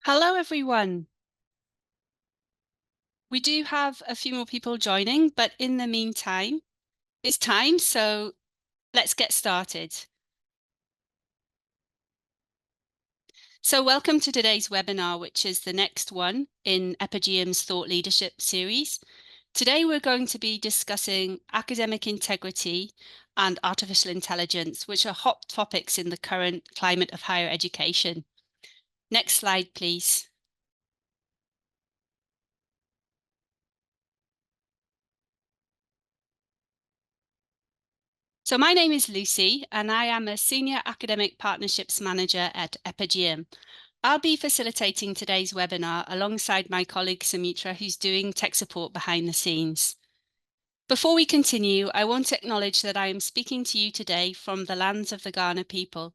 Hello, everyone. We do have a few more people joining, but in the meantime, it's time, so let's get started. So welcome to today's webinar, which is the next one in Epigeum's Thought Leadership series. Today, we're going to be discussing academic integrity and artificial intelligence, which are hot topics in the current climate of higher education. Next slide, please. So my name is Lucy, and I am a Senior Academic Partnerships Manager at Epigeum. I'll be facilitating today's webinar alongside my colleague Sumitra, who's doing tech support behind the scenes. Before we continue, I want to acknowledge that I am speaking to you today from the lands of the Kaurna people.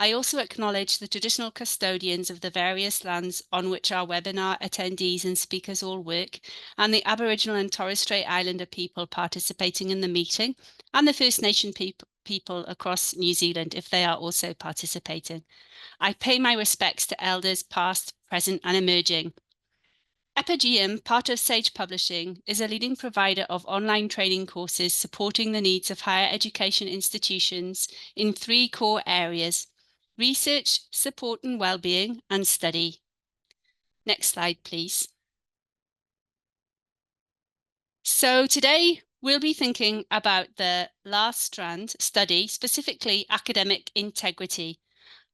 I also acknowledge the traditional custodians of the various lands on which our webinar attendees and speakers all work, and the Aboriginal and Torres Strait Islander people participating in the meeting, and the First Nation people across New Zealand if they are also participating. I pay my respects to elders past, present, and emerging. Epigeum, part of Sage Publishing, is a leading provider of online training courses supporting the needs of higher education institutions in 3 core areas: research, support and well-being, and study. Next slide, please. So today we'll be thinking about the last strand, study, specifically academic integrity.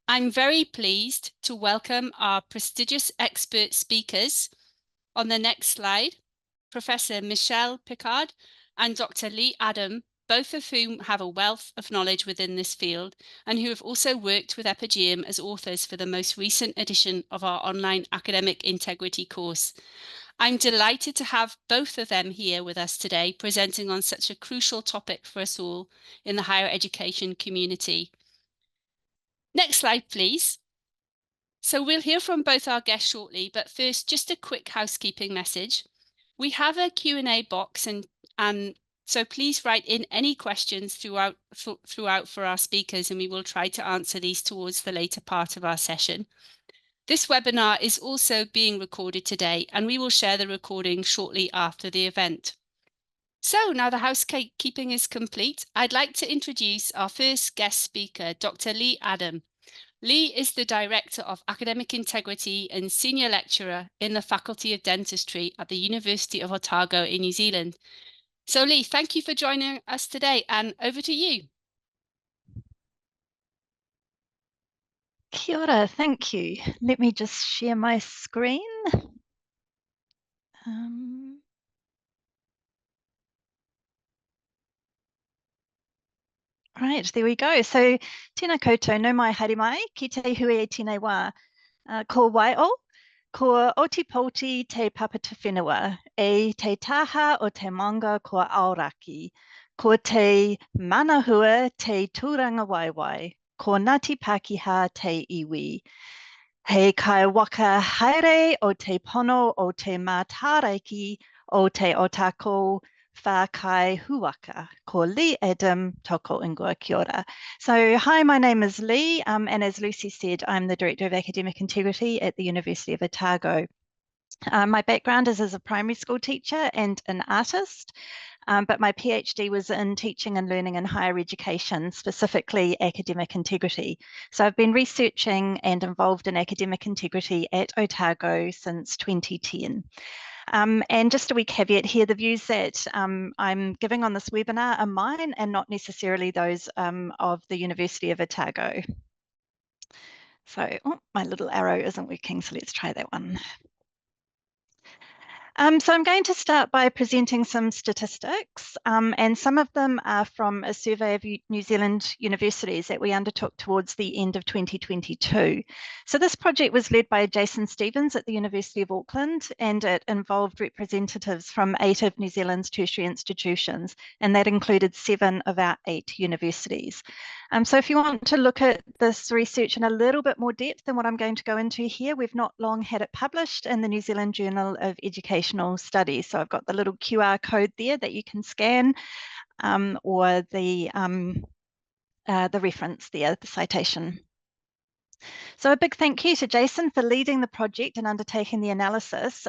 I'm very pleased to welcome our prestigious expert speakers. On the next slide, Professor Michelle Picard and Dr. Lee Adam, both of whom have a wealth of knowledge within this field and who have also worked with Epigeum as authors for the most recent edition of our online academic integrity course. I'm delighted to have both of them here with us today, presenting on such a crucial topic for us all in the higher education community. Next slide, please. So we'll hear from both our guests shortly, but first, just a quick housekeeping message. We have a Q&A box, and so please write in any questions throughout for our speakers, and we will try to answer these towards the later part of our session. This webinar is also being recorded today, and we will share the recording shortly after the event. So now the housekeeping is complete, I'd like to introduce our first guest speaker, Dr. Lee Adam. Lee is the Director of Academic Integrity and Senior Lecturer in the Faculty of Dentistry at the University of Otago in New Zealand. So Lee, thank you for joining us today, and over to you. Kia ora, thank you. Let me just share my screen. Right, there we go. So, tēnā koutou, no mai haere mai, ki te hui e tēnei wā. Ko Waio, ko Otipoti te papata whenua, e te taha o te manga ko Aoraki, ko te manahua te tūranga waiwai, ko Ngāti Pākehā te iwi. Hei kai waka haere o te pono o te mātāraiki o te Otago whā kai huaka. Ko Lee Adam toko ingoa kia ora. So hi, my name is Lee, and as Lucy said, I'm the Director of Academic Integrity at the University of Otago. My background is as a primary school teacher and an artist, but my PhD was in teaching and learning in higher education, specifically academic integrity. So I've been researching and involved in academic integrity at Otago since 2010. And just a wee caveat here, the views that I'm giving on this webinar are mine and not necessarily those of the University of Otago. So my little arrow isn't working, so let's try that one. So I'm going to start by presenting some statistics, and some of them are from a survey of New Zealand universities that we undertook towards the end of 2022. So this project was led by Jason Stevens at the University of Auckland, and it involved representatives from 8 of New Zealand's tertiary institutions, and that included 7 of our 8 universities. So if you want to look at this research in a little bit more depth than what I'm going to go into here, we've not long had it published in the New Zealand Journal of Educational Studies. So I've got the little QR code there that you can scan, or the reference there, the citation. So a big thank you to Jason for leading the project and undertaking the analysis,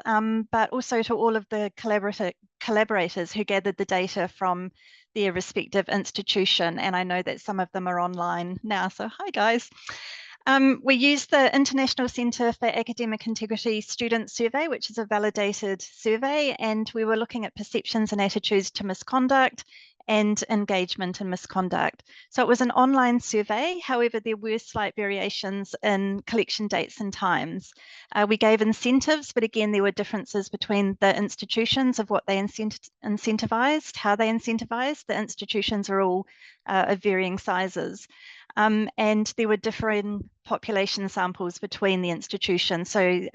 but also to all of the collaborators who gathered the data from their respective institution. And I know that some of them are online now, so hi guys. We used the International Centre for Academic Integrity Student Survey, which is a validated survey, and we were looking at perceptions and attitudes to misconduct and engagement in misconduct. So it was an online survey, however, there were slight variations in collection dates and times. We gave incentives, but again, there were differences between the institutions of what they incentivized, how they incentivized. The institutions are all of varying sizes. And there were differing population samples between the institutions. So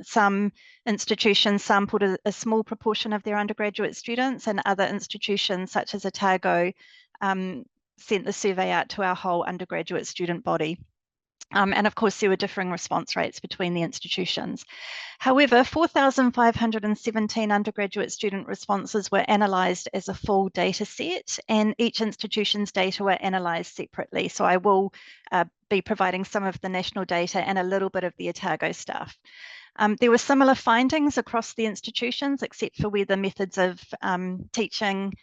some institutions sampled a small proportion of their undergraduate students, and other institutions, such as Otago, sent the survey out to our whole undergraduate student body. And of course, there were differing response rates between the institutions. However, 4,517 undergraduate student responses were analysed as a full data set, and each institution's data were analysed separately. So I will be providing some of the national data and a little bit of the Otago stuff. There were similar findings across the institutions, except for where the methods of teaching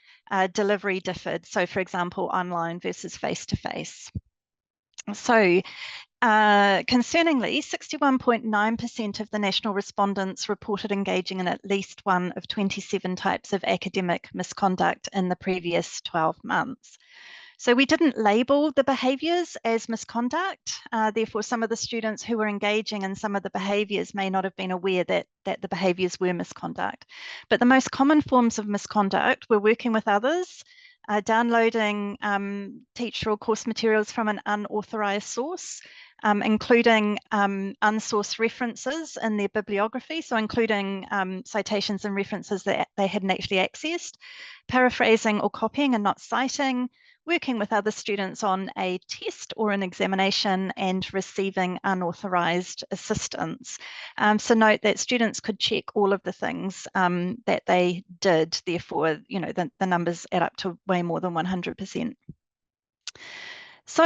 delivery differed. So for example, online versus face-to-face. So concerningly, 61.9% of the national respondents reported engaging in at least one of 27 types of academic misconduct in the previous 12 months. So we didn't label the behaviours as misconduct. Therefore, some of the students who were engaging in some of the behaviours may not have been aware that the behaviours were misconduct. But the most common forms of misconduct were working with others, downloading teacher or course materials from an unauthorised source, including unsourced references in their bibliography, so including citations and references that they hadn't actually accessed, paraphrasing or copying and not citing, working with other students on a test or an examination, and receiving unauthorised assistance. So note that students could check all of the things that they did, therefore, you know, the numbers add up to way more than 100%. So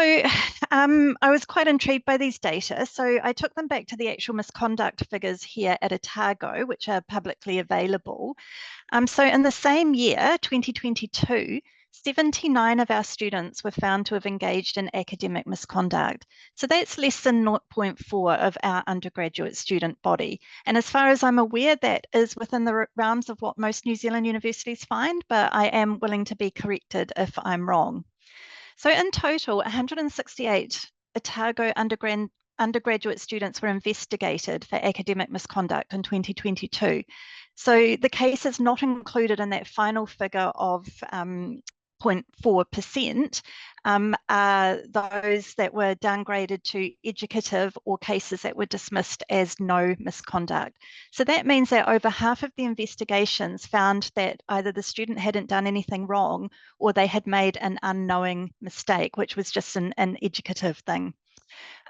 I was quite intrigued by these data, so I took them back to the actual misconduct figures here at Otago, which are publicly available. So in the same year, 2022, 79 of our students were found to have engaged in academic misconduct. So that's less than 0.4 of our undergraduate student body. And as far as I'm aware, that is within the realms of what most New Zealand universities find, but I am willing to be corrected if I'm wrong. So in total, 168 Otago undergraduate students were investigated for academic misconduct in 2022. So the cases not included in that final figure of 0.4% are those that were downgraded to educative, or cases that were dismissed as no misconduct. So that means that over half of the investigations found that either the student hadn't done anything wrong, or they had made an unknowing mistake, which was just an educative thing.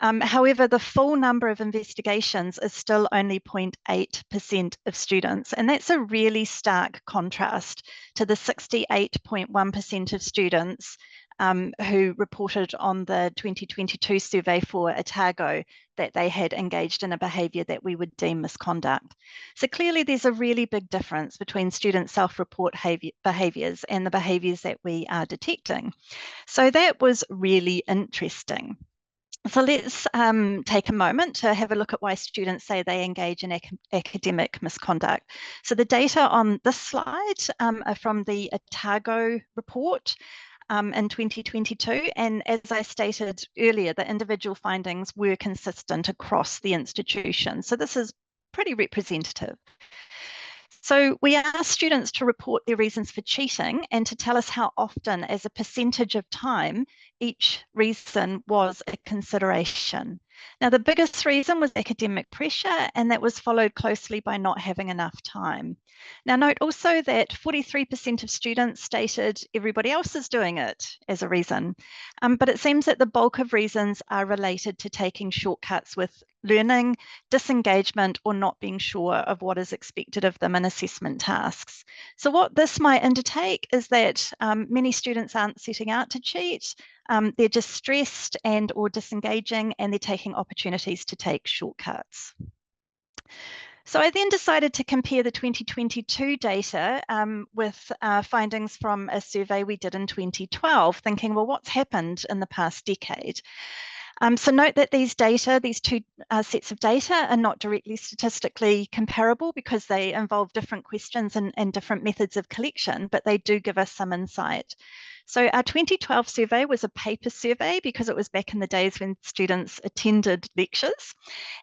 However, the full number of investigations is still only 0.8% of students, and that's a really stark contrast to the 68.1% of students who reported on the 2022 survey for Otago that they had engaged in a behaviour that we would deem misconduct. So clearly there's a really big difference between student self-report behaviours and the behaviours that we are detecting. So that was really interesting. So let's take a moment to have a look at why students say they engage in academic misconduct. So the data on this slide are from the Otago report in 2022. And as I stated earlier, the individual findings were consistent across the institution. So this is pretty representative. So we asked students to report their reasons for cheating and to tell us how often, as a percentage of time, each reason was a consideration. Now, the biggest reason was academic pressure, and that was followed closely by not having enough time. Now, note also that 43% of students stated everybody else is doing it as a reason, but it seems that the bulk of reasons are related to taking shortcuts with learning, disengagement, or not being sure of what is expected of them in assessment tasks. So what this might indicate is that many students aren't setting out to cheat, they're just stressed and or disengaging, and they're taking opportunities to take shortcuts. So I then decided to compare the 2022 data with findings from a survey we did in 2012, thinking, well, what's happened in the past decade? So note that these two sets of data are not directly statistically comparable because they involve different questions and different methods of collection, but they do give us some insight. So our 2012 survey was a paper survey because it was back in the days when students attended lectures.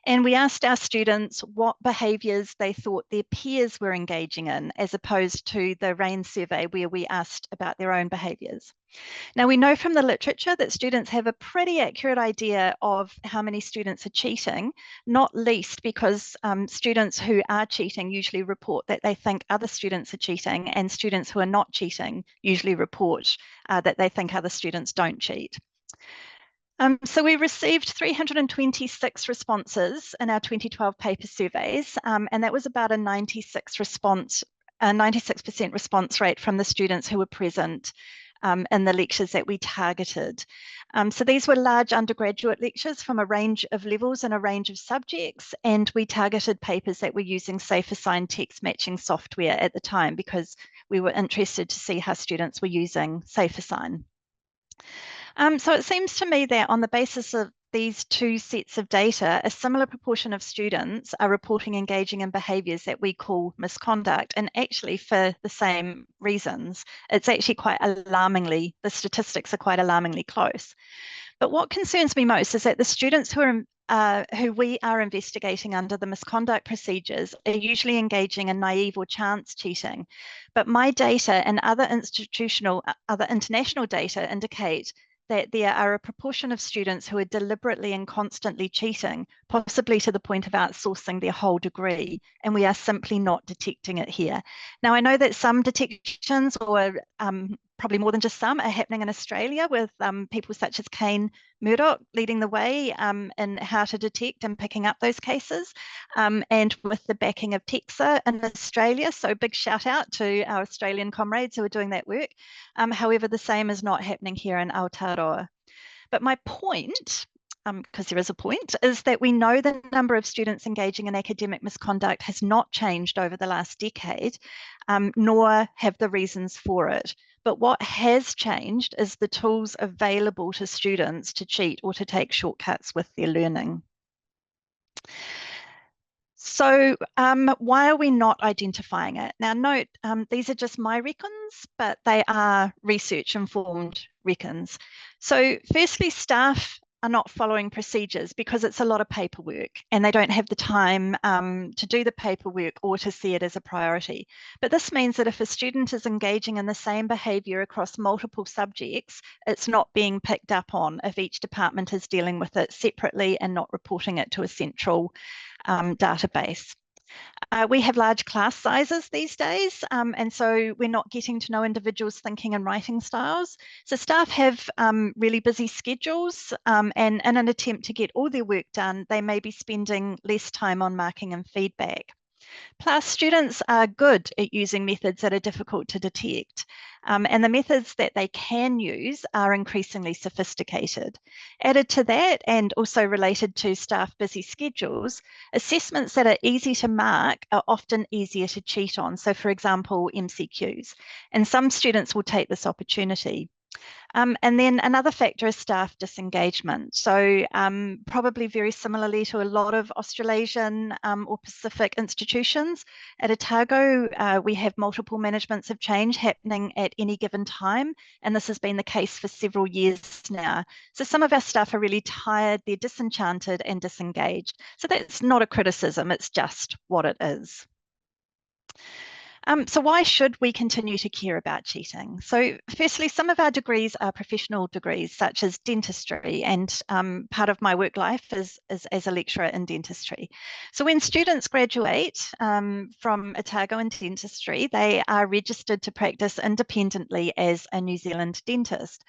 And we asked our students what behaviours they thought their peers were engaging in, as opposed to the RAIN survey where we asked about their own behaviours. Now, we know from the literature that students have a pretty accurate idea of how many students are cheating, not least because students who are cheating usually report that they think other students are cheating, and students who are not cheating usually report that they think other students don't cheat. So we received 326 responses in our 2012 paper surveys, and that was about a 96% response rate from the students who were present in the lectures that we targeted. So these were large undergraduate lectures from a range of levels and a range of subjects, and we targeted papers that were using safe assigned text matching software at the time because we were interested to see how students were using safe assign. So it seems to me that on the basis of these two sets of data, a similar proportion of students are reporting engaging in behaviours that we call misconduct, and actually for the same reasons. It's actually the statistics are quite alarmingly close. But what concerns me most is that the students who we are investigating under the misconduct procedures are usually engaging in naive or chance cheating. But my data and other international data indicate that there are a proportion of students who are deliberately and constantly cheating, possibly to the point of outsourcing their whole degree, and we are simply not detecting it here. Now, I know that some detections, or probably more than just some, are happening in Australia with people such as Kane Murdoch leading the way in how to detect and picking up those cases, and with the backing of TEXA in Australia. So big shout out to our Australian comrades who are doing that work. However, the same is not happening here in Aotearoa. But my point, because there is a point, is that we know the number of students engaging in academic misconduct has not changed over the last decade, nor have the reasons for it. But what has changed is the tools available to students to cheat or to take shortcuts with their learning. So why are we not identifying it? Now note, these are just my reckons, but they are research-informed reckons. So firstly, staff are not following procedures because it's a lot of paperwork and they don't have the time to do the paperwork or to see it as a priority. But this means that if a student is engaging in the same behaviour across multiple subjects, it's not being picked up on if each department is dealing with it separately and not reporting it to a central database. We have large class sizes these days, and so we're not getting to know individuals' thinking and writing styles. So staff have really busy schedules, and in an attempt to get all their work done, they may be spending less time on marking and feedback. Plus, students are good at using methods that are difficult to detect, and the methods that they can use are increasingly sophisticated. Added to that, and also related to staff busy schedules, assessments that are easy to mark are often easier to cheat on. So, for example, MCQs. And some students will take this opportunity. And then another factor is staff disengagement. So probably very similarly to a lot of Australasian or Pacific institutions, at Otago, we have multiple managements of change happening at any given time. And this has been the case for several years now. So some of our staff are really tired, they're disenchanted and disengaged. So that's not a criticism, it's just what it is. So why should we continue to care about cheating? So firstly, some of our degrees are professional degrees, such as dentistry, and part of my work life is as a lecturer in dentistry. So when students graduate from Otago in dentistry, they are registered to practice independently as a New Zealand dentist.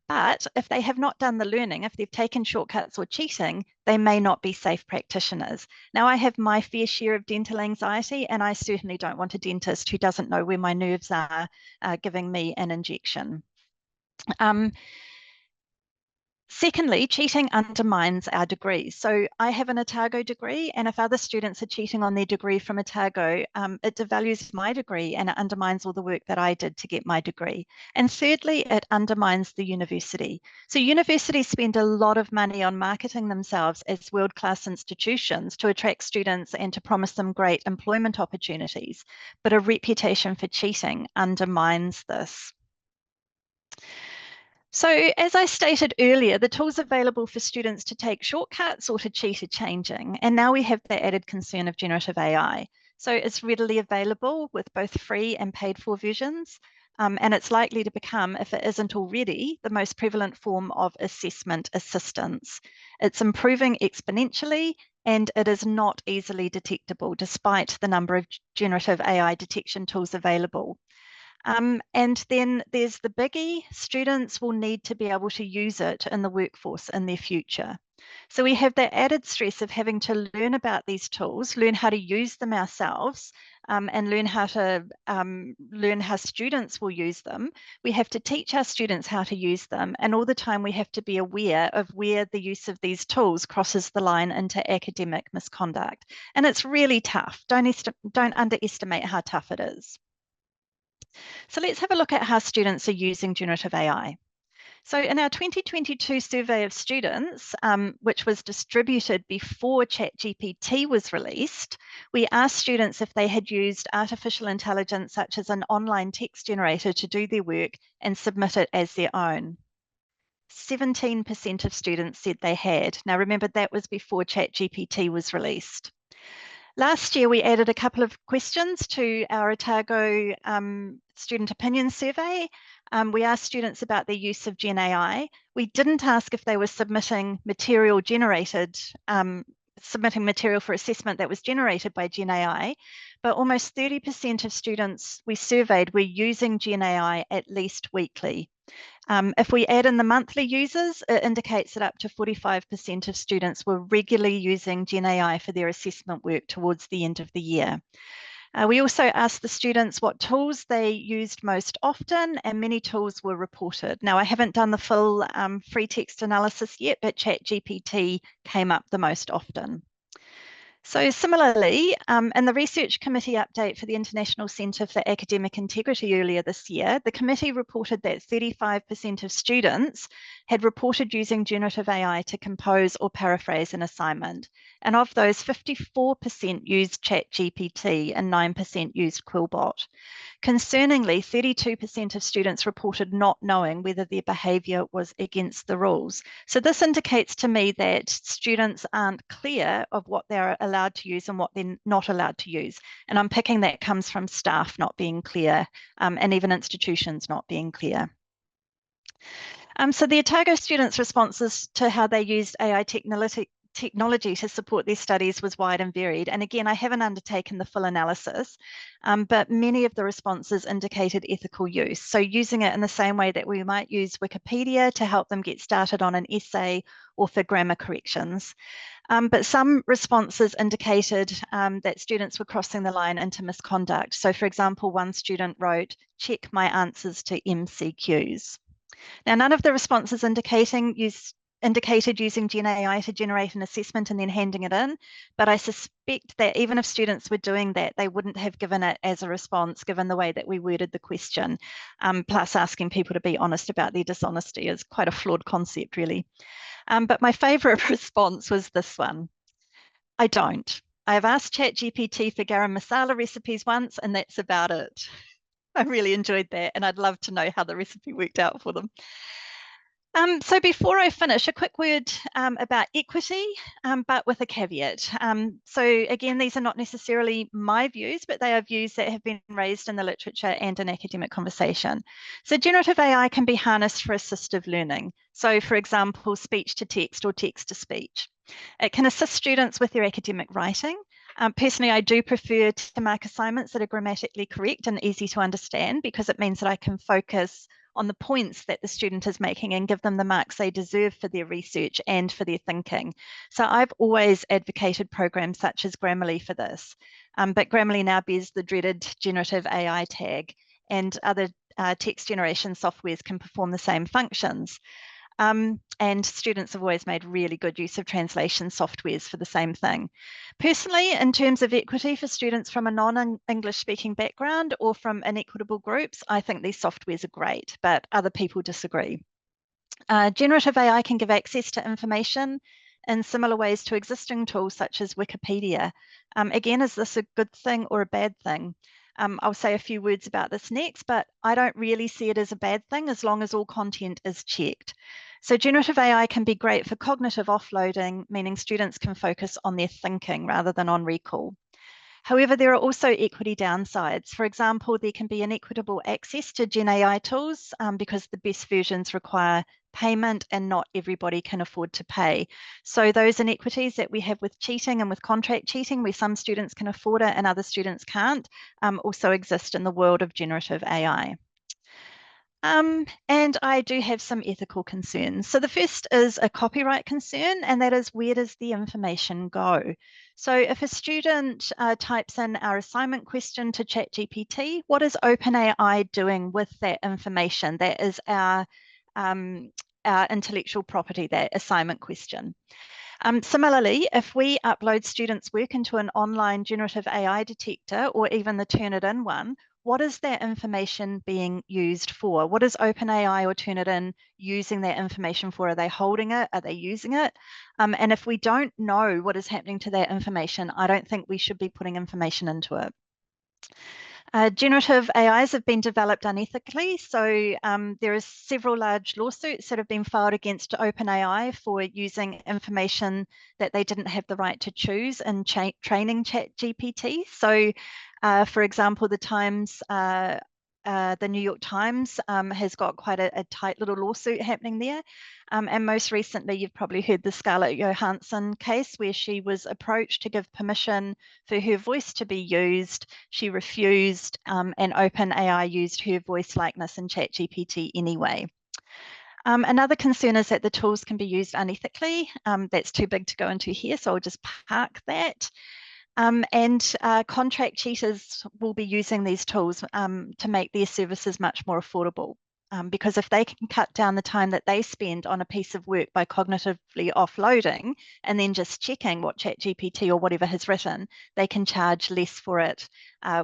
But if they have not done the learning, if they've taken shortcuts or cheating, they may not be safe practitioners. Now, I have my fair share of dental anxiety, and I certainly don't want a dentist who doesn't know where my nerves are giving me an injection. Secondly, cheating undermines our degrees. So I have an Otago degree, and if other students are cheating on their degree from Otago, it devalues my degree and it undermines all the work that I did to get my degree. And thirdly, it undermines the university. So universities spend a lot of money on marketing themselves as world-class institutions to attract students and to promise them great employment opportunities. But a reputation for cheating undermines this. So as I stated earlier, the tools available for students to take shortcuts or to cheat are changing. And now we have the added concern of generative AI. So it's readily available with both free and paid for versions. And it's likely to become, if it isn't already, the most prevalent form of assessment assistance. It's improving exponentially, and it is not easily detectable despite the number of generative AI detection tools available. And then there's the biggie, students will need to be able to use it in the workforce in their future. So we have the added stress of having to learn about these tools, learn how to use them ourselves, and learn how students will use them. We have to teach our students how to use them, and all the time we have to be aware of where the use of these tools crosses the line into academic misconduct. And it's really tough. Don't underestimate how tough it is. So let's have a look at how students are using generative AI. So in our 2022 survey of students, which was distributed before ChatGPT was released, we asked students if they had used artificial intelligence such as an online text generator to do their work and submit it as their own. 17% of students said they had. Now remember, that was before ChatGPT was released. Last year, we added a couple of questions to our Otago student opinion survey. We asked students about their use of Gen AI. We didn't ask if they were submitting material for assessment that was generated by Gen AI, but almost 30% of students we surveyed were using Gen AI at least weekly. If we add in the monthly users, it indicates that up to 45% of students were regularly using Gen AI for their assessment work towards the end of the year. We also asked the students what tools they used most often, and many tools were reported. Now, I haven't done the full free text analysis yet, but ChatGPT came up the most often. So similarly, in the research committee update for the International Centre for Academic Integrity earlier this year, the committee reported that 35% of students had reported using generative AI to compose or paraphrase an assignment. And of those, 54% used ChatGPT and 9% used Quillbot. Concerningly, 32% of students reported not knowing whether their behaviour was against the rules. So this indicates to me that students aren't clear of what they're allowed to use and what they're not allowed to use. And I'm picking that comes from staff not being clear, and even institutions not being clear. So the Otago students' responses to how they used AI technology to support these studies was wide and varied. And again, I haven't undertaken the full analysis, but many of the responses indicated ethical use. So using it in the same way that we might use Wikipedia to help them get started on an essay or for grammar corrections. But some responses indicated that students were crossing the line into misconduct. So for example, one student wrote, "Check my answers to MCQs." Now, none of the responses indicated using Gen AI to generate an assessment and then handing it in, but I suspect that even if students were doing that, they wouldn't have given it as a response, given the way that we worded the question. Plus, asking people to be honest about their dishonesty is quite a flawed concept, really. But my favourite response was this one. "I don't. I have asked ChatGPT for garam masala recipes once, and that's about it." I really enjoyed that, and I'd love to know how the recipe worked out for them. So before I finish, a quick word about equity, but with a caveat. So again, these are not necessarily my views, but they are views that have been raised in the literature and in academic conversation. So generative AI can be harnessed for assistive learning. So for example, speech to text or text to speech. It can assist students with their academic writing. Personally, I do prefer to mark assignments that are grammatically correct and easy to understand, because it means that I can focus on the points that the student is making and give them the marks they deserve for their research and for their thinking. So I've always advocated programs such as Grammarly for this, but Grammarly now bears the dreaded generative AI tag, and other text generation softwares can perform the same functions. And students have always made really good use of translation softwares for the same thing. Personally, in terms of equity for students from a non-English speaking background or from inequitable groups, I think these softwares are great, but other people disagree. Generative AI can give access to information in similar ways to existing tools such as Wikipedia. Again, is this a good thing or a bad thing? I'll say a few words about this next, but I don't really see it as a bad thing as long as all content is checked. So generative AI can be great for cognitive offloading, meaning students can focus on their thinking rather than on recall. However, there are also equity downsides. For example, there can be inequitable access to Gen AI tools because the best versions require payment and not everybody can afford to pay. So those inequities that we have with cheating and with contract cheating, where some students can afford it and other students can't, also exist in the world of generative AI. And I do have some ethical concerns. So the first is a copyright concern, and that is, where does the information go? So if a student types in our assignment question to ChatGPT, what is OpenAI doing with that information? That is our intellectual property, that assignment question. Similarly, if we upload students' work into an online generative AI detector or even the Turnitin one, what is that information being used for? What is OpenAI or Turnitin using that information for? Are they holding it? Are they using it? And if we don't know what is happening to that information, I don't think we should be putting information into it. Generative AIs have been developed unethically, so there are several large lawsuits that have been filed against OpenAI for using information that they didn't have the right to choose in training ChatGPT. So, for example, the New York Times has got quite a tight little lawsuit happening there. And most recently, you've probably heard the Scarlett Johansson case, where she was approached to give permission for her voice to be used. She refused, and OpenAI used her voice likeness in ChatGPT anyway. Another concern is that the tools can be used unethically. That's too big to go into here, so I'll just park that. And contract cheaters will be using these tools to make their services much more affordable. Because if they can cut down the time that they spend on a piece of work by cognitively offloading and then just checking what ChatGPT or whatever has written, they can charge less for it,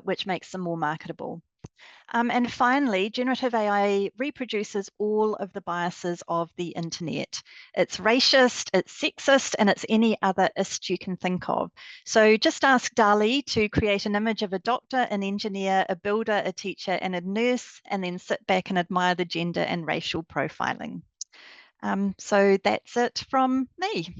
which makes them more marketable. And finally, generative AI reproduces all of the biases of the internet. It's racist, it's sexist, and it's any other ist you can think of. So just ask DALL-E to create an image of a doctor, an engineer, a builder, a teacher, and a nurse, and then sit back and admire the gender and racial profiling. So that's it from me.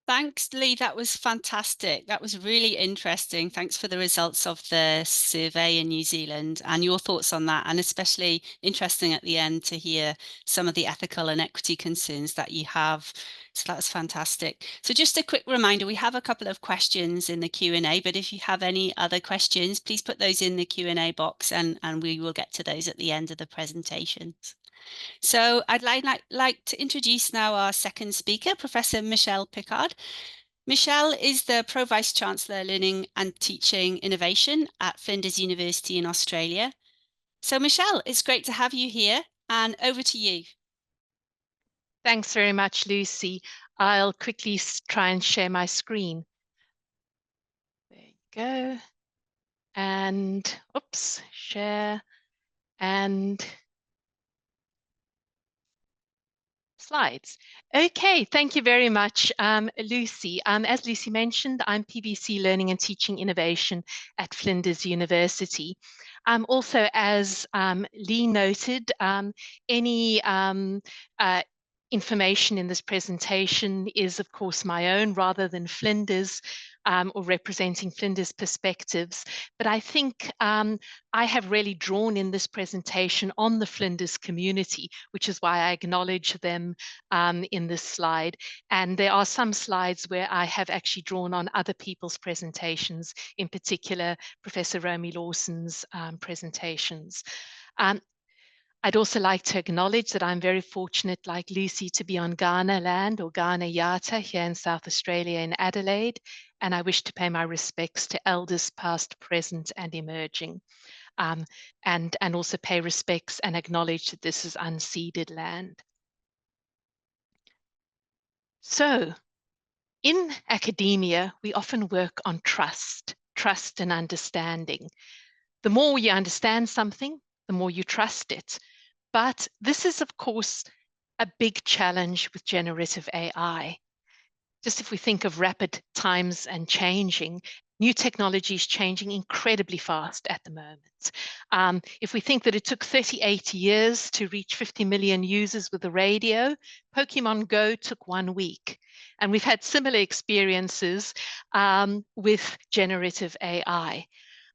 Thanks, Lee. That was fantastic. That was really interesting. Thanks for the results of the survey in New Zealand and your thoughts on that, and especially interesting at the end to hear some of the ethical and equity concerns that you have. So that was fantastic. So just a quick reminder, we have a couple of questions in the Q&A, but if you have any other questions, please put those in the Q&A box and we will get to those at the end of the presentations. So I'd like to introduce now our second speaker, Professor Michelle Picard. Michelle is the Pro-Vice-Chancellor Learning and Teaching Innovation at Flinders University in Australia. So Michelle, it's great to have you here, and over to you. Thanks very much, Lucy. I'll quickly try and share my screen. There you go. And, oops, share and slides. Okay, thank you very much, Lucy. As Lucy mentioned, I'm PVC Learning and Teaching Innovation at Flinders University. Also, as Lee noted, any information in this presentation is, of course, my own rather than Flinders. or representing Flinders perspectives. But I think I have really drawn in this presentation on the Flinders community, which is why I acknowledge them in this slide. And there are some slides where I have actually drawn on other people's presentations, in particular Professor Romy Lawson's presentations. I'd also like to acknowledge that I'm very fortunate, like Lucy, to be on Kaurna land, or Kaurna Yata, here in South Australia in Adelaide, and I wish to pay my respects to elders past, present and emerging, and also pay respects and acknowledge that this is unceded land. So in academia, we often work on trust and understanding. The more you understand something, the more you trust it. But this is, of course, a big challenge with generative AI. Just if we think of rapid times and changing, new technology is changing incredibly fast at the moment. If we think that it took 38 years to reach 50 million users with the radio, Pokemon Go took 1 week. And we've had similar experiences with generative AI.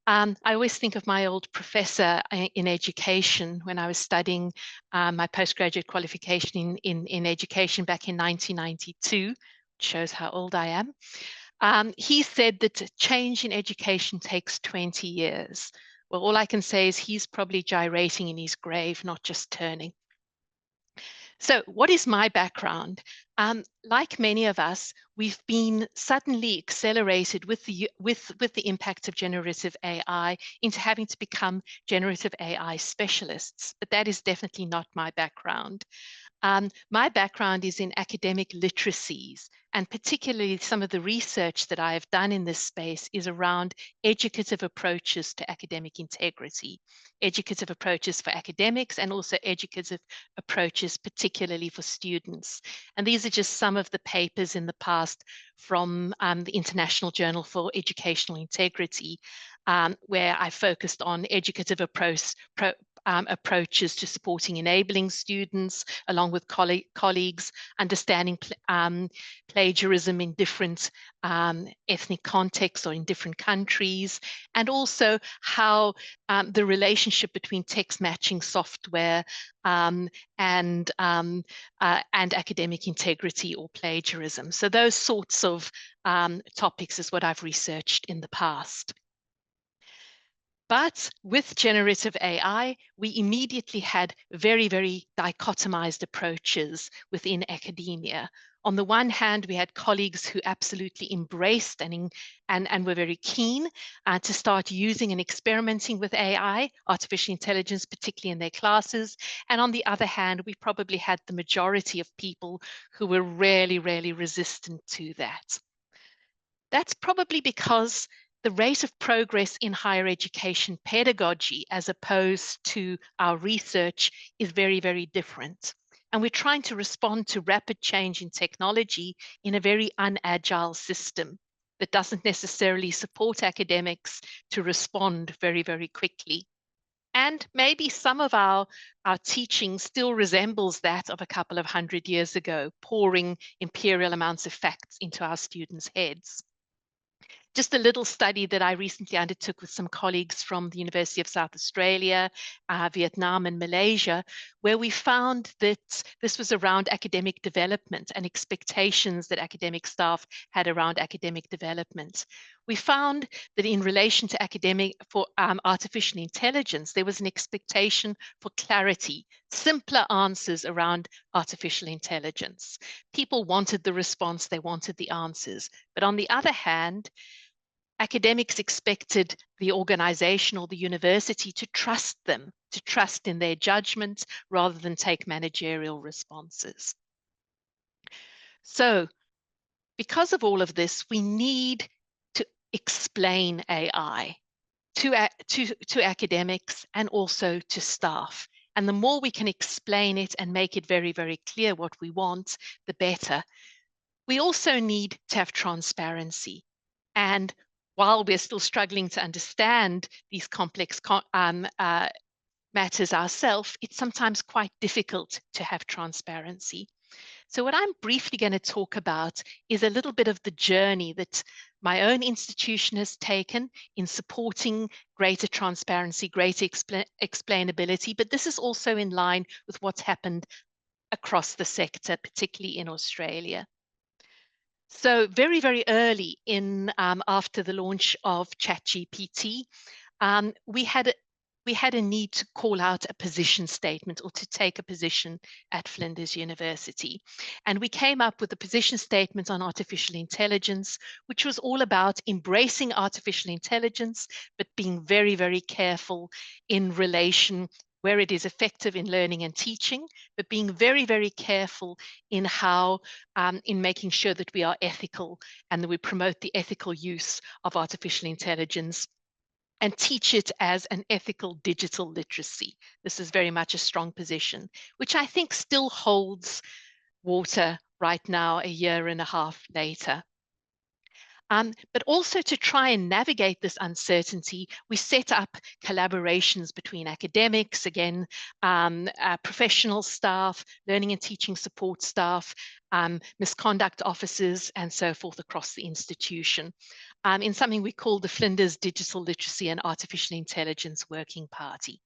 I always think of my old professor in education when I was studying my postgraduate qualification in education back in 1992, which shows how old I am. He said that change in education takes 20 years. Well, all I can say is he's probably gyrating in his grave, not just turning. So what is my background? Like many of us, we've been suddenly accelerated with the impact of generative AI into having to become generative AI specialists, but that is definitely not my background. My background is in academic literacies, and particularly some of the research that I have done in this space is around educative approaches to academic integrity, educative approaches for academics, and also educative approaches particularly for students. And these are just some of the papers in the past from the International Journal for Educational Integrity, where I focused on educative approaches to supporting enabling students, along with colleagues, understanding plagiarism in different ethnic contexts or in different countries, and also how the relationship between text matching software and academic integrity or plagiarism. So those sorts of topics is what I've researched in the past. But with generative AI, we immediately had very, very dichotomized approaches within academia. On the one hand, we had colleagues who absolutely embraced and were very keen to start using and experimenting with AI, artificial intelligence, particularly in their classes. And on the other hand, we probably had the majority of people who were really, really resistant to that. That's probably because the rate of progress in higher education pedagogy, as opposed to our research, is very, very different. And we're trying to respond to rapid change in technology in a very unagile system that doesn't necessarily support academics to respond very, very quickly. And maybe some of our teaching still resembles that of a couple of 100 years ago, pouring imperial amounts of facts into our students' heads. Just a little study that I recently undertook with some colleagues from the University of South Australia, Vietnam and Malaysia, where we found that this was around academic development and expectations that academic staff had around academic development. We found that in relation to artificial intelligence, there was an expectation for clarity, simpler answers around artificial intelligence. People wanted the response, they wanted the answers. But on the other hand, academics expected the organization or the university to trust them, to trust in their judgment rather than take managerial responses. So because of all of this, we need to explain AI to academics and also to staff. And the more we can explain it and make it very, very clear what we want, the better. We also need to have transparency. And while we're still struggling to understand these complex matters ourselves, it's sometimes quite difficult to have transparency. So what I'm briefly going to talk about is a little bit of the journey that my own institution has taken in supporting greater transparency, greater explainability, but this is also in line with what's happened across the sector, particularly in Australia. So very, very early in after the launch of ChatGPT, we had a need to call out a position statement or to take a position at Flinders University. And we came up with a position statement on artificial intelligence, which was all about embracing artificial intelligence, but being very, very careful in relation where it is effective in learning and teaching, but being very, very careful in how, in making sure that we are ethical and that we promote the ethical use of artificial intelligence and teach it as an ethical digital literacy. This is very much a strong position, which I think still holds water right now, a year and a half later. But also to try and navigate this uncertainty, we set up collaborations between academics, again, professional staff, learning and teaching support staff, misconduct officers, and so forth across the institution, in something we call the Flinders Digital Literacy and Artificial Intelligence Working Party.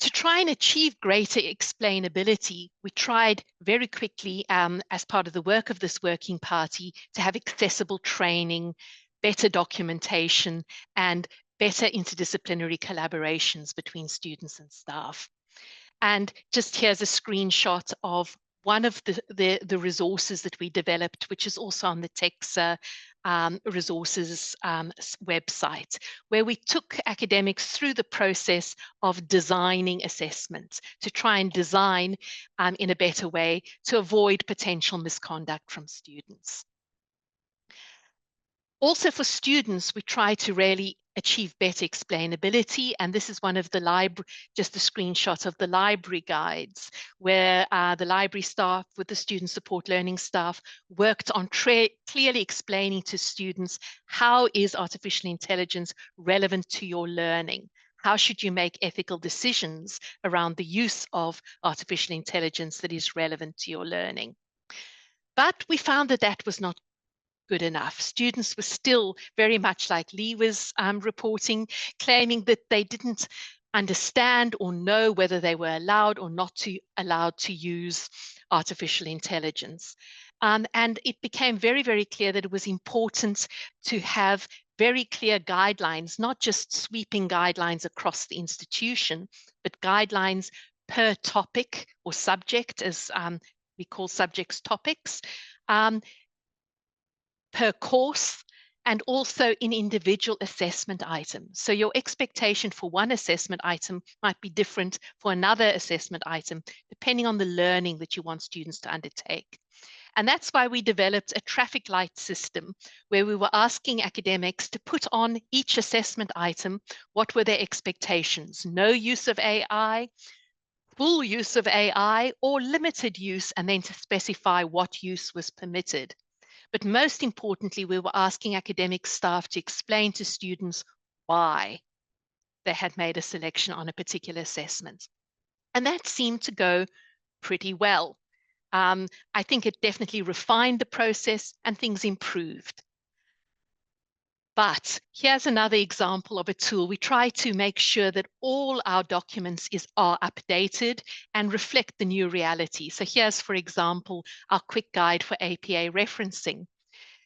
To try and achieve greater explainability, we tried very quickly, as part of the work of this working party, to have accessible training, better documentation, and better interdisciplinary collaborations between students and staff. And just here's a screenshot of one of the resources that we developed, which is also on the TEXA resources website, where we took academics through the process of designing assessments to try and design in a better way to avoid potential misconduct from students. Also for students, we try to really achieve better explainability, and this is one of the library, just a screenshot of the library guides, where the library staff with the student support learning staff worked on clearly explaining to students how is artificial intelligence relevant to your learning. How should you make ethical decisions around the use of artificial intelligence that is relevant to your learning? But we found that that was not good enough. Students were still very much like Lee was reporting, claiming that they didn't understand or know whether they were allowed or not allowed to use artificial intelligence. And it became very, very clear that it was important to have very clear guidelines, not just sweeping guidelines across the institution, but guidelines per topic or subject, as we call subjects topics, per course, and also in individual assessment items. So your expectation for one assessment item might be different for another assessment item, depending on the learning that you want students to undertake. And that's why we developed a traffic light system where we were asking academics to put on each assessment item, what were their expectations? No use of AI, full use of AI, or limited use, and then to specify what use was permitted. But most importantly, we were asking academic staff to explain to students why they had made a selection on a particular assessment. And that seemed to go pretty well. I think it definitely refined the process and things improved. But here's another example of a tool. We try to make sure that all our documents are updated and reflect the new reality. So here's, for example, our quick guide for APA referencing.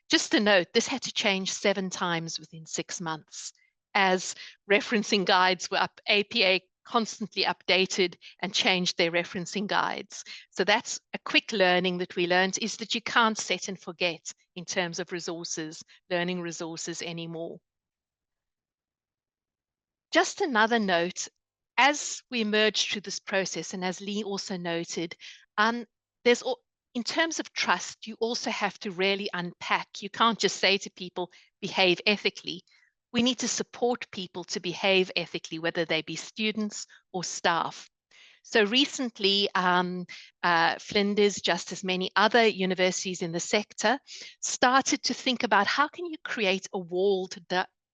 Just a note, this had to change 7 times within 6 months as referencing guides were up. APA constantly updated and changed their referencing guides. So that's a quick learning that we learned, is that you can't set and forget in terms of resources, learning resources anymore. Just another note, as we emerge through this process, and as Lee also noted, in terms of trust, you also have to really unpack. You can't just say to people, behave ethically. We need to support people to behave ethically, whether they be students or staff. So recently, Flinders, just as many other universities in the sector, started to think about how can you create a walled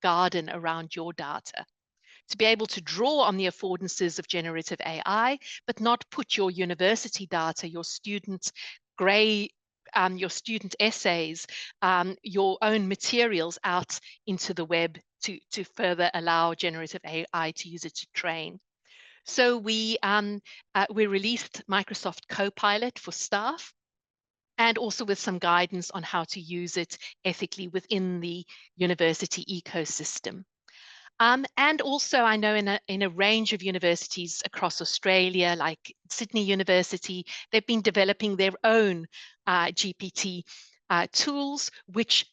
garden around your data, to be able to draw on the affordances of generative AI, but not put your university data, your student your student essays, your own materials out into the web to further allow generative AI to use it to train. So we released Microsoft Copilot for staff, and also with some guidance on how to use it ethically within the university ecosystem. And also, I know in a range of universities across Australia, like Sydney University, they've been developing their own GPT tools, which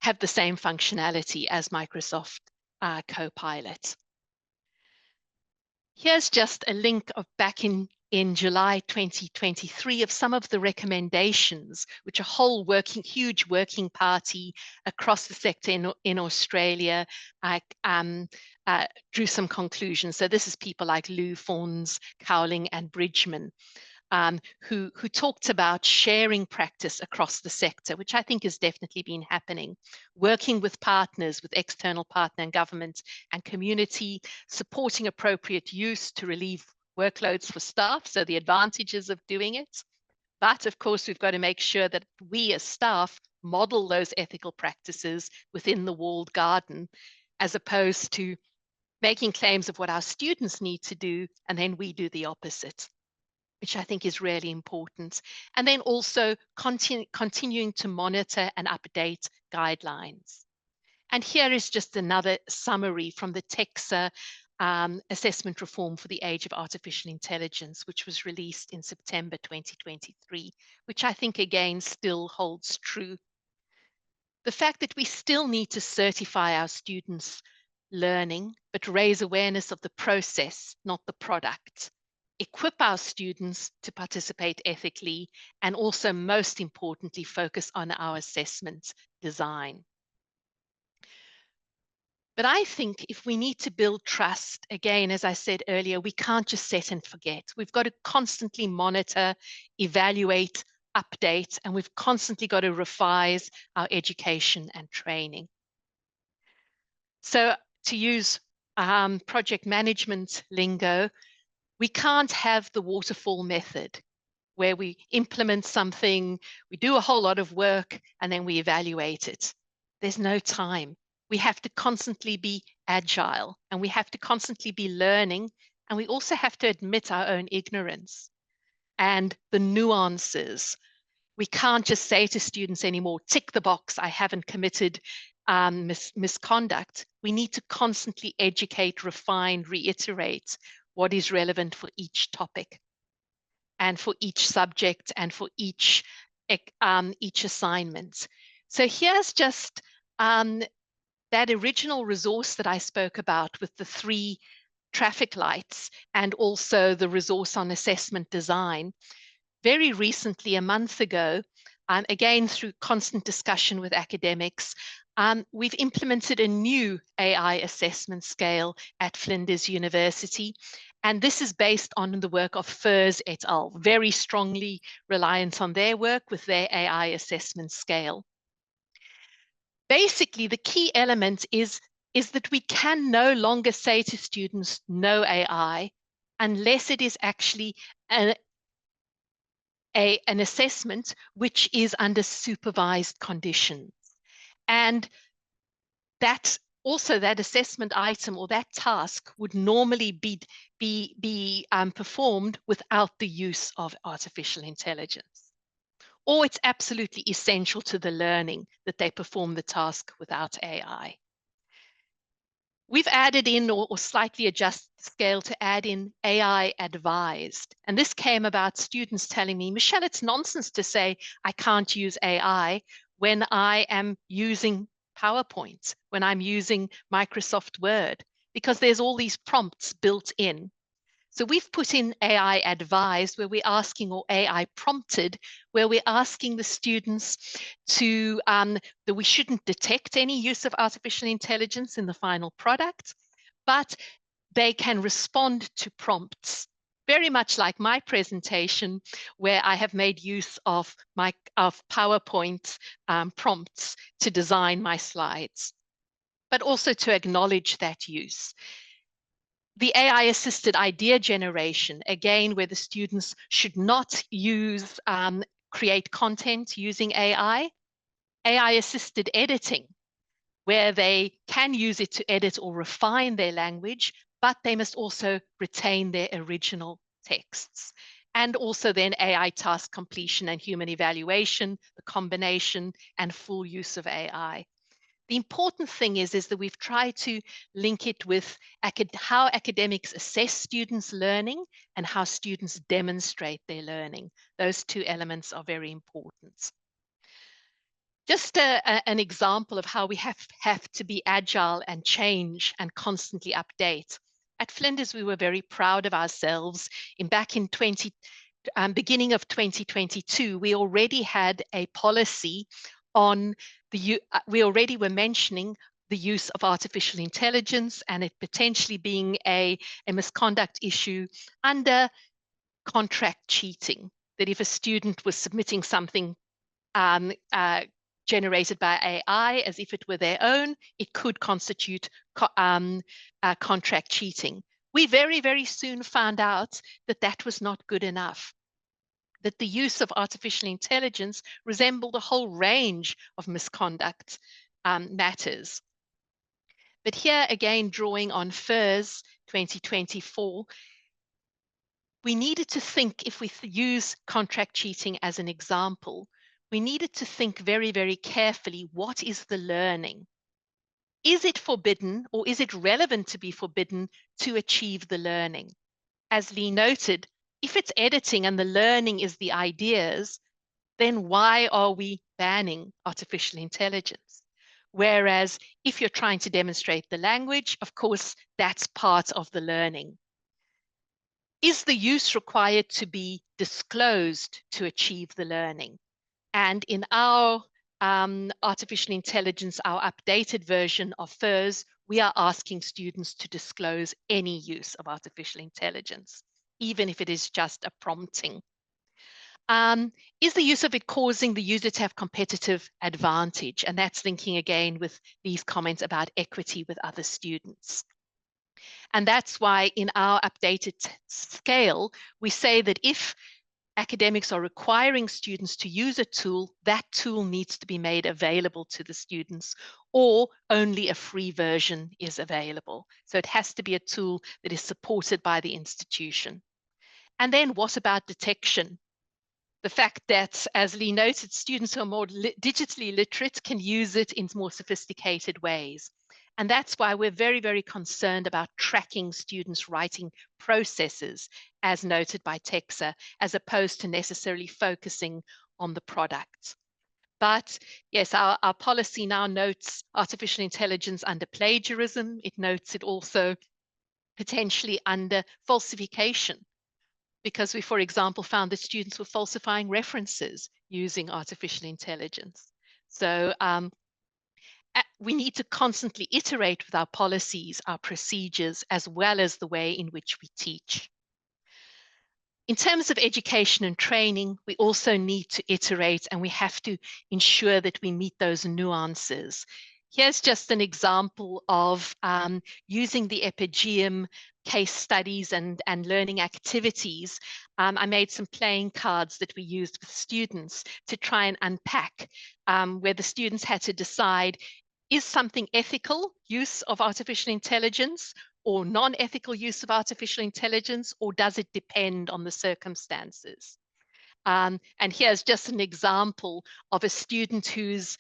have the same functionality as Microsoft Copilot. Here's just a link of back in July 2023 of some of the recommendations, which a whole huge working party across the sector in Australia drew some conclusions. So this is people like Lou, Fawns, Cowling, and Bridgman, who talked about sharing practice across the sector, which I think has definitely been happening, working with partners, with external partner and government and community, supporting appropriate use to relieve workloads for staff, so the advantages of doing it. But of course, we've got to make sure that we as staff model those ethical practices within the walled garden, as opposed to making claims of what our students need to do, and then we do the opposite, which I think is really important. And then also continuing to monitor and update guidelines. And here is just another summary from the TEXA assessment reform for the age of artificial intelligence, which was released in September 2023, which I think again still holds true. The fact that we still need to certify our students' learning, but raise awareness of the process, not the product. Equip our students to participate ethically, and also, most importantly, focus on our assessment design. But I think if we need to build trust, again, as I said earlier, we can't just set and forget. We've got to constantly monitor, evaluate, update, and we've constantly got to revise our education and training. So to use project management lingo, we can't have the waterfall method where we implement something, we do a whole lot of work, and then we evaluate it. There's no time. We have to constantly be agile, and we have to constantly be learning, and we also have to admit our own ignorance and the nuances. We can't just say to students anymore, tick the box, I haven't committed misconduct. We need to constantly educate, refine, reiterate what is relevant for each topic and for each subject and for each assignment. So here's just that original resource that I spoke about with the 3 traffic lights, and also the resource on assessment design. Very recently, a month ago, again through constant discussion with academics, we've implemented a new AI assessment scale at Flinders University. And this is based on the work of Furs et al., very strongly reliant on their work with their AI assessment scale. Basically, the key element is that we can no longer say to students, no AI, unless it is actually an assessment which is under supervised conditions. And that also, that assessment item or that task would normally be performed without the use of artificial intelligence. Or it's absolutely essential to the learning that they perform the task without AI. We've added in or slightly adjusted the scale to add in AI advised. And this came about students telling me, Michelle, it's nonsense to say I can't use AI when I am using PowerPoint, when I'm using Microsoft Word, because there's all these prompts built in. So we've put in AI advised, where we're asking, or AI prompted, where we're asking the students to, that we shouldn't detect any use of artificial intelligence in the final product, but they can respond to prompts, very much like my presentation, where I have made use of PowerPoint prompts to design my slides, but also to acknowledge that use. The AI-assisted idea generation, again, where the students should not use create content using AI, AI-assisted editing, where they can use it to edit or refine their language, but they must also retain their original texts. And also then AI task completion and human evaluation, the combination and full use of AI. The important thing is that we've tried to link it with how academics assess students' learning and how students demonstrate their learning. Those two elements are very important. Just an example of how we have to be agile and change and constantly update. At Flinders, we were very proud of ourselves. Back in beginning of 2022, we already had a policy on we already were mentioning the use of artificial intelligence and it potentially being a misconduct issue under contract cheating, that if a student was submitting something generated by AI as if it were their own, it could constitute contract cheating. We very, very soon found out that that was not good enough, that the use of artificial intelligence resembled a whole range of misconduct matters. But here again, drawing on FIRS 2024, we needed to think, if we use contract cheating as an example, we needed to think very, very carefully, what is the learning? Is it forbidden or is it relevant to be forbidden to achieve the learning? As Lee noted, if it's editing and the learning is the ideas, then why are we banning artificial intelligence? Whereas if you're trying to demonstrate the language, of course, that's part of the learning. Is the use required to be disclosed to achieve the learning? And in our artificial intelligence, our updated version of FIRS, we are asking students to disclose any use of artificial intelligence, even if it is just a prompting. Is the use of it causing the user to have competitive advantage? And that's linking again with these comments about equity with other students. And that's why in our updated scale, we say that if academics are requiring students to use a tool, that tool needs to be made available to the students, or only a free version is available. So it has to be a tool that is supported by the institution. And then what about detection? The fact that, as Lee noted, students who are more digitally literate can use it in more sophisticated ways. And that's why we're very, very concerned about tracking students' writing processes, as noted by Texa, as opposed to necessarily focusing on the product. But yes, our policy now notes artificial intelligence under plagiarism. It notes it also potentially under falsification, because we, for example, found that students were falsifying references using artificial intelligence. So we need to constantly iterate with our policies, our procedures, as well as the way in which we teach. In terms of education and training, we also need to iterate and we have to ensure that we meet those nuances. Here's just an example of using the Epigeum case studies and learning activities. I made some playing cards that we used with students to try and unpack where the students had to decide, is something ethical use of artificial intelligence or non-ethical use of artificial intelligence, or does it depend on the circumstances? And here's just an example of a student who's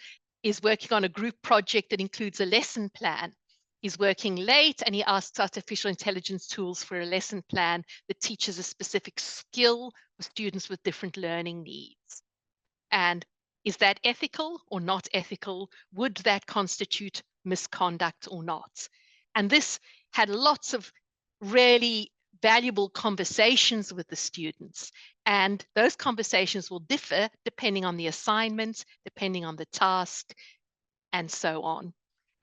working on a group project that includes a lesson plan. He's working late and he asks artificial intelligence tools for a lesson plan that teaches a specific skill for students with different learning needs. And is that ethical or not ethical? Would that constitute misconduct or not? And this had lots of really valuable conversations with the students. And those conversations will differ depending on the assignment, depending on the task, and so on.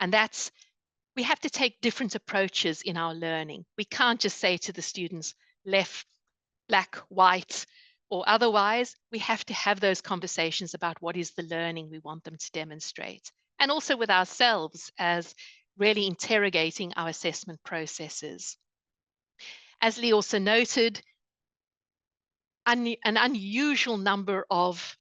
And we have to take different approaches in our learning. We can't just say to the students, left, black, white, or otherwise. We have to have those conversations about what is the learning we want them to demonstrate. And also with ourselves as really interrogating our assessment processes. As Lee also noted, an unusual number of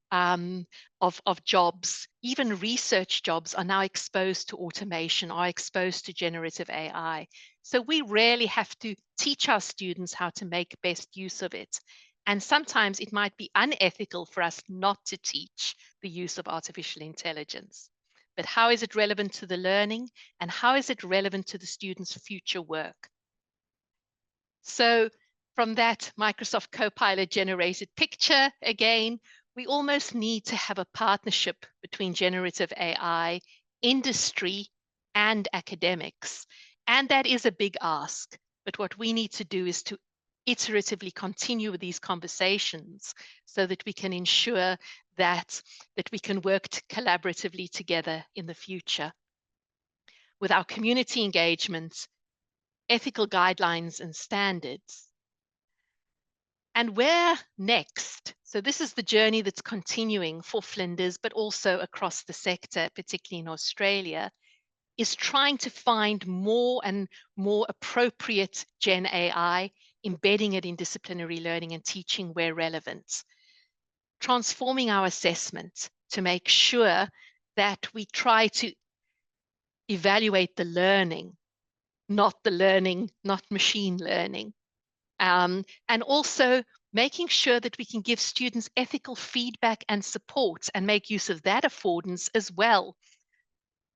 jobs, even research jobs, are now exposed to automation, are exposed to generative AI. So we really have to teach our students how to make best use of it. And sometimes it might be unethical for us not to teach the use of artificial intelligence. But how is it relevant to the learning, and how is it relevant to the students' future work? So from that Microsoft Copilot generated picture, again, we almost need to have a partnership between generative AI, industry, and academics. And that is a big ask. But what we need to do is to iteratively continue with these conversations so that we can ensure that we can work collaboratively together in the future. With our community engagement, ethical guidelines and standards. And where next? So this is the journey that's continuing for Flinders, but also across the sector, particularly in Australia, is trying to find more and more appropriate Gen AI, embedding it in disciplinary learning and teaching where relevant. Transforming our assessment to make sure that we try to evaluate the learning, not machine learning. And also making sure that we can give students ethical feedback and support and make use of that affordance as well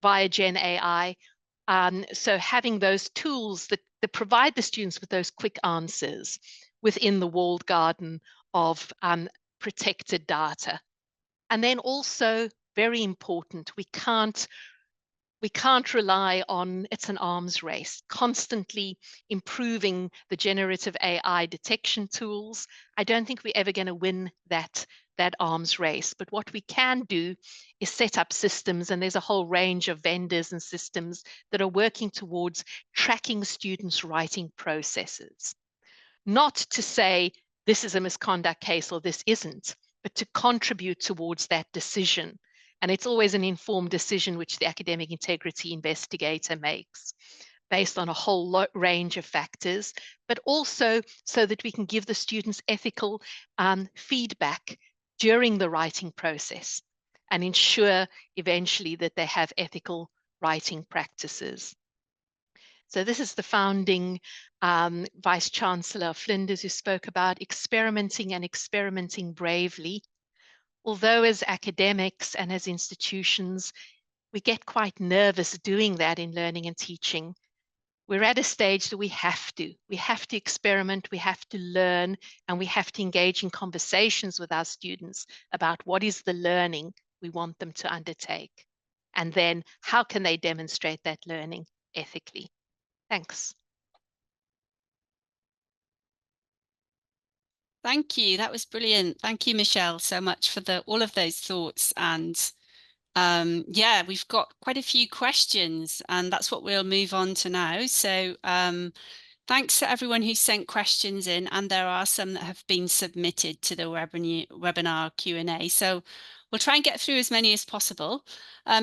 via Gen AI. So having those tools that provide the students with those quick answers within the walled garden of protected data. And then also, very important, we can't rely on, it's an arms race, constantly improving the generative AI detection tools. I don't think we're ever going to win that arms race. But what we can do is set up systems, and there's a whole range of vendors and systems that are working towards tracking students' writing processes. Not to say this is a misconduct case or this isn't, but to contribute towards that decision. And it's always an informed decision which the academic integrity investigator makes based on a whole range of factors, but also so that we can give the students ethical feedback during the writing process and ensure eventually that they have ethical writing practices. So this is the founding Vice Chancellor of Flinders, who spoke about experimenting and experimenting bravely. Although as academics and as institutions, we get quite nervous doing that in learning and teaching, we're at a stage that we have to experiment, we have to learn, and we have to engage in conversations with our students about what is the learning we want them to undertake. And then how can they demonstrate that learning ethically? Thanks. Thank you. That was brilliant. Thank you, Michelle, so much for all of those thoughts. And yeah, we've got quite a few questions, and that's what we'll move on to now. So thanks to everyone who sent questions in, and there are some that have been submitted to the webinar Q&A. So we'll try and get through as many as possible.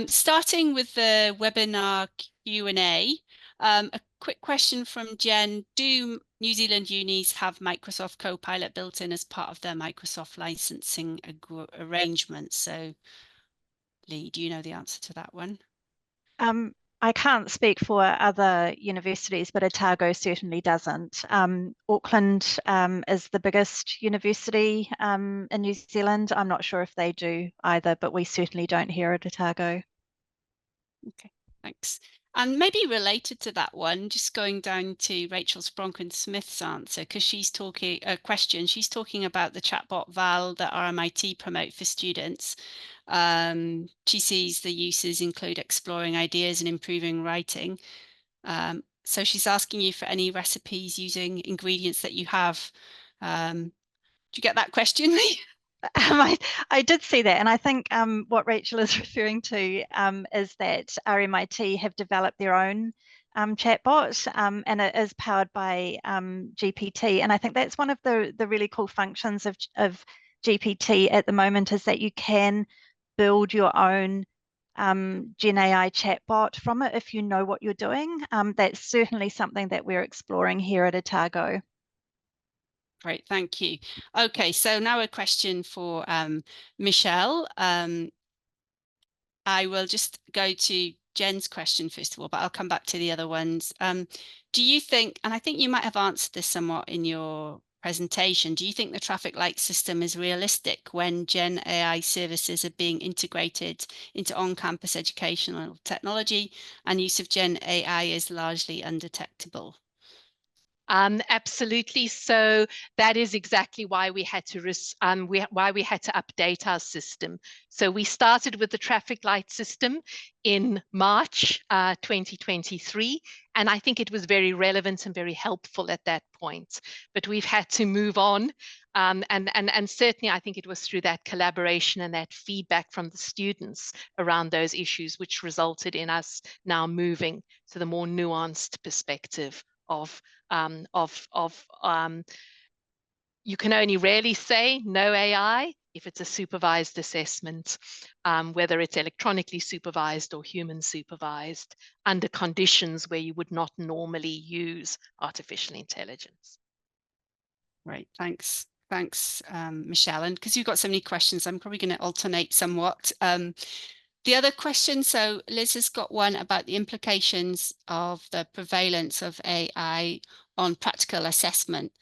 Starting with the webinar Q&A, a quick question from Jen. Do New Zealand unis have Microsoft Copilot built in as part of their Microsoft licensing arrangements? So Lee, do you know the answer to that one? I can't speak for other universities, but Otago certainly doesn't. Auckland is the biggest university in New Zealand. I'm not sure if they do either, but we certainly don't here at Otago. Okay, thanks. And maybe related to that one, just going down to Rachel Spronken-Smith's answer, because she's talking she's talking about the chatbot Val that RMIT promote for students. She sees the uses include exploring ideas and improving writing. So she's asking you for any recipes using ingredients that you have. Do you get that question, Lee? I did see that, and I think what Rachel is referring to is that RMIT have developed their own chatbot, and it is powered by GPT. And I think that's one of the really cool functions of GPT at the moment, is that you can build your own Gen AI chatbot from it if you know what you're doing. That's certainly something that we're exploring here at Otago. Great, thank you. Okay, so now a question for Michelle. I will just go to Jen's question first of all, but I'll come back to the other ones. Do you think, and I think you might have answered this somewhat in your presentation, do you think the traffic light system is realistic when Gen AI services are being integrated into on-campus educational technology and use of Gen AI is largely undetectable? Absolutely. So that is exactly why we had to update our system. So we started with the traffic light system in March 2023, and I think it was very relevant and very helpful at that point. But we've had to move on, and certainly I think it was through that collaboration and that feedback from the students around those issues which resulted in us now moving to the more nuanced perspective of you can only really say no AI if it's a supervised assessment, whether it's electronically supervised or human supervised, under conditions where you would not normally use artificial intelligence. Right, thanks. Thanks, Michelle. And because you've got so many questions, I'm probably going to alternate somewhat. The other question, so Liz has got one about the implications of the prevalence of AI on practical assessment,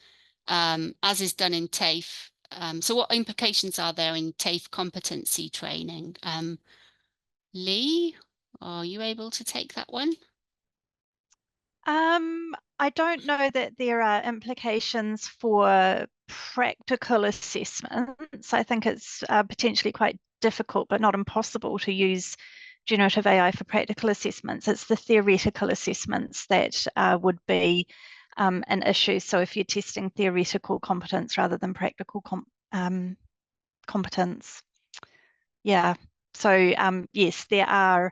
as is done in TAFE. So what implications are there in TAFE competency training? Lee, are you able to take that one? I don't know that there are implications for practical assessments. I think it's potentially quite difficult, but not impossible, to use generative AI for practical assessments. It's the theoretical assessments that would be an issue. So if you're testing theoretical competence rather than practical competence. Yeah. So yes, there are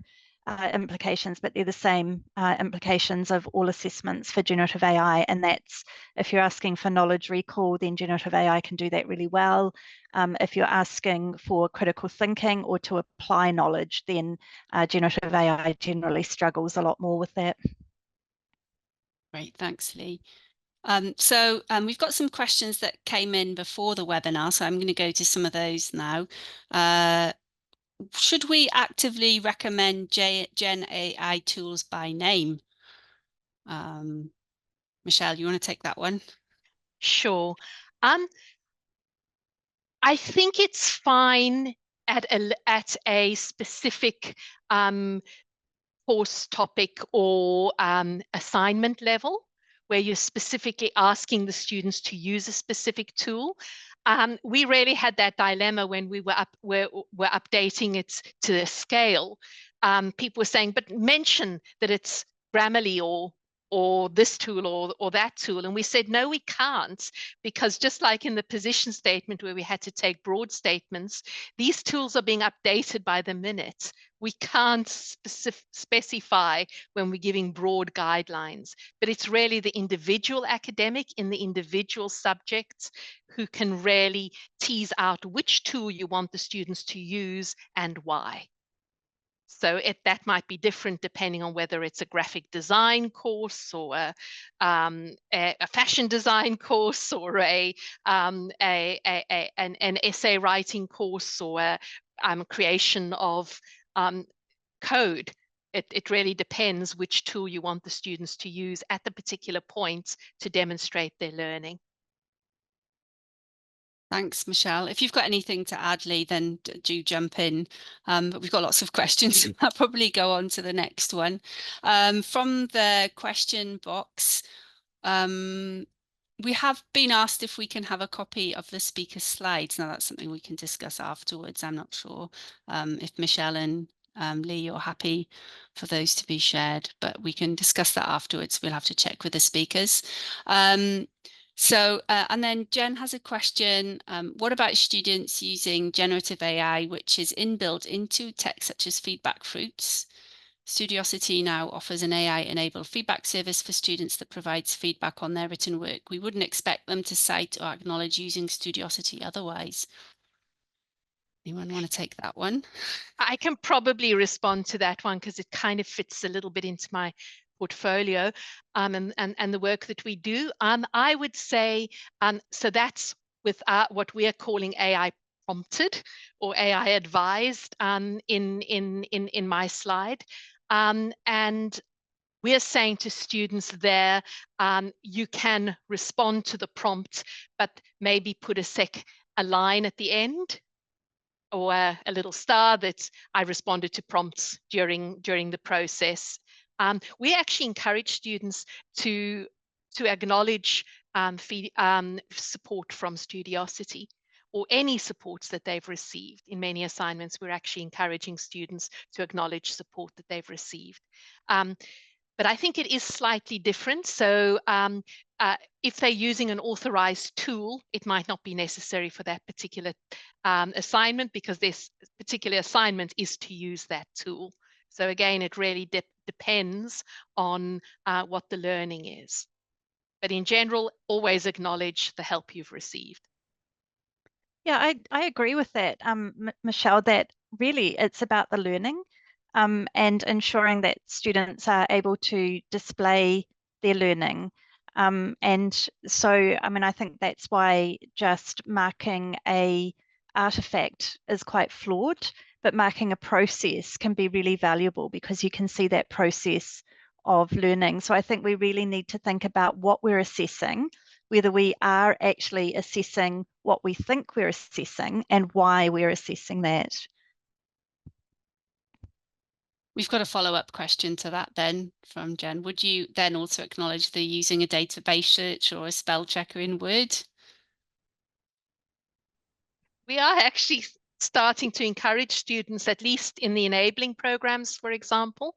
implications, but they're the same implications of all assessments for generative AI. And that's, if you're asking for knowledge recall, then generative AI can do that really well. If you're asking for critical thinking or to apply knowledge, then generative AI generally struggles a lot more with that. Great, thanks, Lee. So we've got some questions that came in before the webinar, so I'm going to go to some of those now. Should we actively recommend Gen AI tools by name? Michelle, you want to take that one? Sure. I think it's fine at a specific course topic or assignment level, where you're specifically asking the students to use a specific tool. We really had that dilemma when we were updating it to a scale. People were saying, but mention that it's Grammarly or this tool or that tool. And we said, no, we can't, because just like in the position statement where we had to take broad statements, these tools are being updated by the minute. We can't specify when we're giving broad guidelines, but it's really the individual academic in the individual subjects who can really tease out which tool you want the students to use and why. So that might be different depending on whether it's a graphic design course or a fashion design course or an essay writing course or a creation of code. It really depends which tool you want the students to use at the particular point to demonstrate their learning. Thanks, Michelle. If you've got anything to add, Lee, then do jump in. But we've got lots of questions. I'll probably go on to the next one. From the question box, we have been asked if we can have a copy of the speaker's slides. Now, that's something we can discuss afterwards. I'm not sure if Michelle and Lee, you're happy for those to be shared, but we can discuss that afterwards. We'll have to check with the speakers. And then Jen has a question. What about students using generative AI, which is inbuilt into tech such as feedback fruits? Studiosity now offers an AI-enabled feedback service for students that provides feedback on their written work. We wouldn't expect them to cite or acknowledge using Studiosity otherwise. Anyone want to take that one? I can probably respond to that one because it kind of fits a little bit into my portfolio and the work that we do. I would say, so that's with what we are calling AI prompted or AI advised in my slide. And we're saying to students there, you can respond to the prompt, but maybe put a line at the end or a little star that I responded to prompts during the process. We actually encourage students to acknowledge support from Studiosity or any supports that they've received. In many assignments, we're actually encouraging students to acknowledge support that they've received. But I think it is slightly different. So if they're using an authorized tool, it might not be necessary for that particular assignment, because this particular assignment is to use that tool. So again, it really depends on what the learning is. But in general, always acknowledge the help you've received. Yeah, I agree with that, Michelle, that really it's about the learning and ensuring that students are able to display their learning. And so, I mean, I think that's why just marking a artifact is quite flawed, but marking a process can be really valuable because you can see that process of learning. So I think we really need to think about what we're assessing, whether we are actually assessing what we think we're assessing and why we're assessing that. We've got a follow-up question to that then from Jen. Would you then also acknowledge the using a database search or a spell checker in Word? We are actually starting to encourage students, at least in the enabling programs, for example,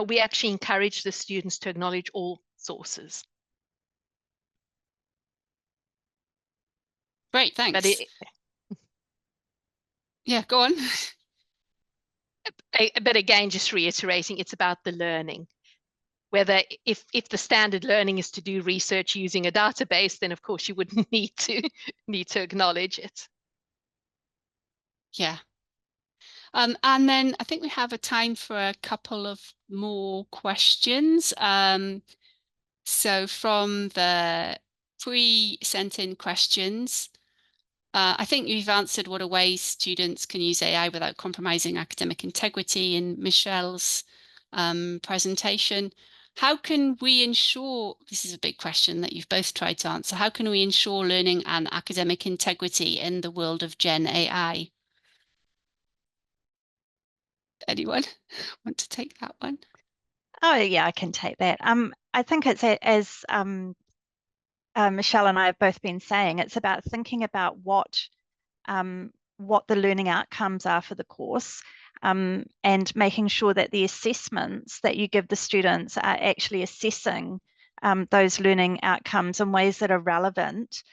we actually encourage the students to acknowledge all sources. Great, thanks. Yeah, go on. But again, just reiterating, it's about the learning. Whether if the standard learning is to do research using a database, then of course you wouldn't need to acknowledge it. Yeah. And then I think we have a time for a couple of more questions. So from the pre-sent in questions, I think you've answered what are ways students can use AI without compromising academic integrity in Michelle's presentation. How can we ensure, this is a big question that you've both tried to answer, how can we ensure learning and academic integrity in the world of Gen AI? Anyone want to take that one? Oh yeah, I can take that. I think it's as Michelle and I have both been saying, it's about thinking about what the learning outcomes are for the course, and making sure that the assessments that you give the students are actually assessing those learning outcomes in ways that are relevant,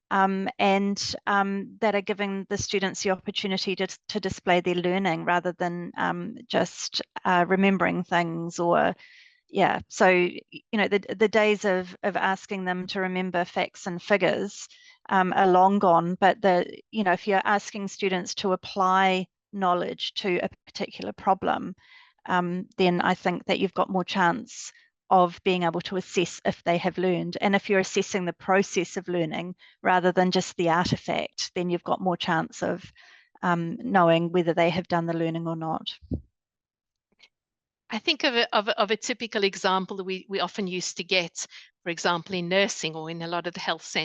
and that are giving the students the opportunity to display their learning rather than just remembering things or yeah. So, you know, the days of asking them to remember facts and figures are long gone, but if you're asking students to apply knowledge to a particular problem, then I think that you've got more chance of being able to assess if they have learned. And if you're assessing the process of learning rather than just the artifact, then you've got more chance of knowing whether they have done the learning or not. I think of a typical example that we often used to get, for example, in nursing or in a lot of the health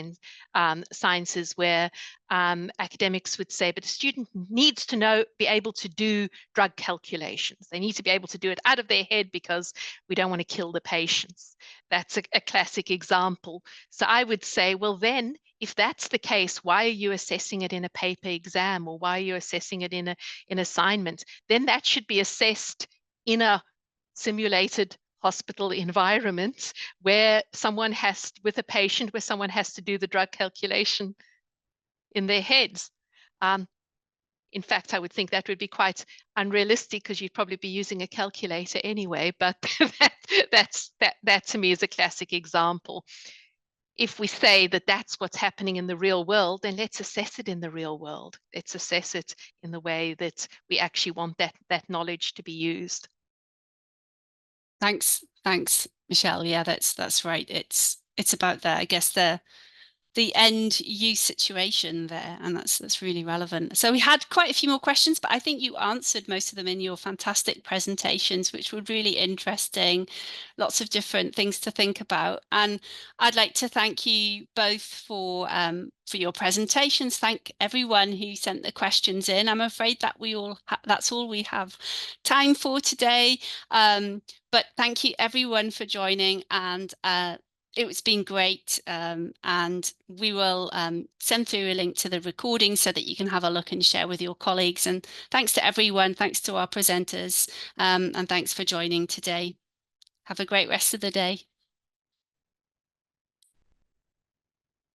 sciences, where academics would say, but the student needs to be able to do drug calculations. They need to be able to do it out of their head because we don't want to kill the patients. That's a classic example. So I would say, well, then, if that's the case, why are you assessing it in a paper exam, or why are you assessing it in an assignment? Then that should be assessed in a simulated hospital environment where with a patient where someone has to do the drug calculation in their heads. In fact, I would think that would be quite unrealistic because you'd probably be using a calculator anyway, but that to me is a classic example. If we say that that's what's happening in the real world, then let's assess it in the real world. Let's assess it in the way that we actually want that knowledge to be used. Thanks Thanks, Michelle. Yeah, that's right. It's about I guess the end use situation there, and that's really relevant. So we had quite a few more questions, but I think you answered most of them in your fantastic presentations, which were really interesting. Lots of different things to think about, and I'd like to thank you both for your presentations. Thank everyone who sent the questions in. I'm afraid that that's all we have time for today, but thank you everyone for joining, and it's been great, and we will send through a link to the recording so that you can have a look and share with your colleagues. And thanks to everyone, thanks to our presenters, and thanks for joining today. Have a great rest of the day.